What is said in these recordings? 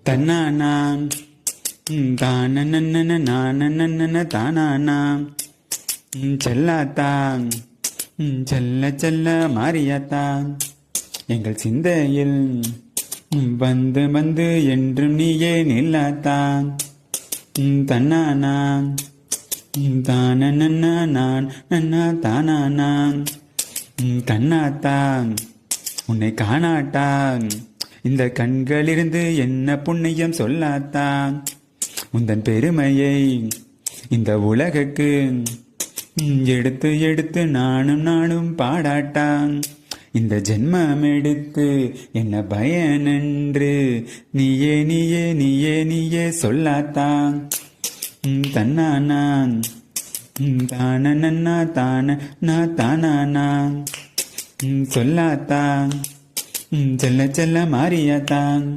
தன்னானாம் தானனனன தானானாம் செல்லாத்தாம் செல்ல செல்ல மாறியாத்தாம் எங்கள் சிந்தையில் வந்து வந்து என்றும் நீயே நில்லாத்தான் தன்னானாம் தானனன நான் நன்னா தானானாம் கண்ணாத்தான் உன்னை காணாட்டான் இந்த கண்களிலிருந்து என்ன புண்ணியம் சொல்லாத்தான் உந்தன் பெருமையை இந்த உலகுக்கு எடுத்து எடுத்து நானும் பாடாட்டான் இந்த ஜென்மம் எடுத்து என்ன பயனென்று நீயே நீயே நீயே நீயே சொல்லாத்தான் தன்னானான் தானன்னா தான தானானான் சொல்லாத்தான் செல்ல செல்ல மாறியாத்தான்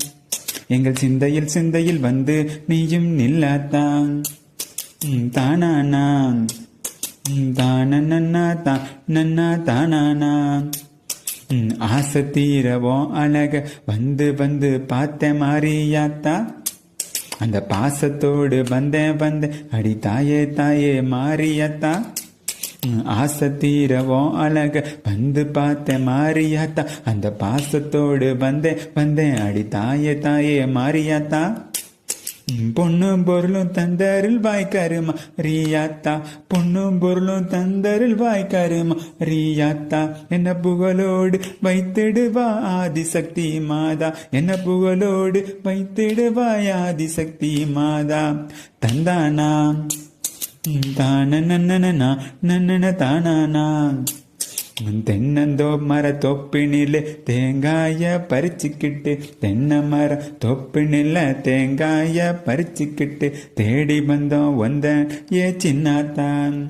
எங்கள் சிந்தையில் வந்து நீயும் நில்லாத்தான் தானானான் தானன்னா நன்னா தானானான் ஆசை தீரவும் அழக வந்து வந்து பார்த்த மாறியாத்தா அந்த பாசத்தோடு வந்தேன் அடி தாயே தாயே மாறியாத்தா ஆசை தீரவும் அழக வந்து பார்த்த மாறியாத்தா அந்த பாசத்தோடு வந்தேன் அடி தாயே தாயே மாறியாத்தா பொண்ணும் பொருளும் தந்தரில் வாய்க்காருமா ரியாத்தா பொண்ணும் பொருளும் தந்தரில் வாய்க்காருமா ரியாத்தா என்ன புகழோடு வைத்திடுவா ஆதிசக்தி மாதா என்ன புகழோடு வைத்திடுவாய் ஆதிசக்தி மாதா தந்தானா தானனனனா நன்னன தானானா தென்னந்தோ மர தொப்பினில தேங்காய பறிச்சுக்கிட்டு தென்னை மர தொப்பினில தேங்காய பறிச்சுக்கிட்டு தேடி வந்தோம் வந்தன் ஏ சின்னாத்தான்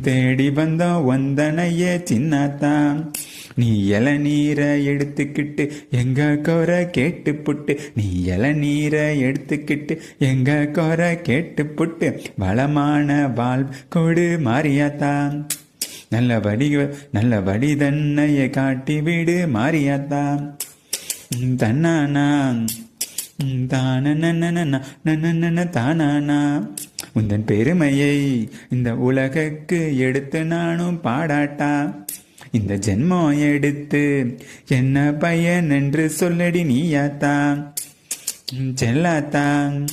தேடி வந்தோம் வந்தனையே சின்னாத்தான் நீ இளநீரை எடுத்துக்கிட்டு எங்க குறை கேட்டு புட்டு நீ இளநீரை எடுத்துக்கிட்டு எங்க குறை கேட்டு புட்டு வளமான வாழ் கொடு மாறியாத்தான் நல்ல வழி தன்னையை காட்டி விடு மாறியாத்தான் தன்னானா தானனன தானானா உந்தன் பெருமையை இந்த உலகுக்கு எடுத்து நானும் பாடாட்டா இந்த ஜென்மம் எடுத்து என்ன பயன் என்று சொல்லடி நீயாத்தான் செல்லாத்தான்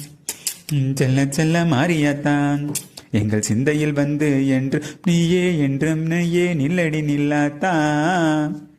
செல்ல செல்ல மாறியாத்தான் எங்கள் சிந்தையில் வந்து என்று நீயே என்றும் நீயே நில்லடி நில்லாத்தான்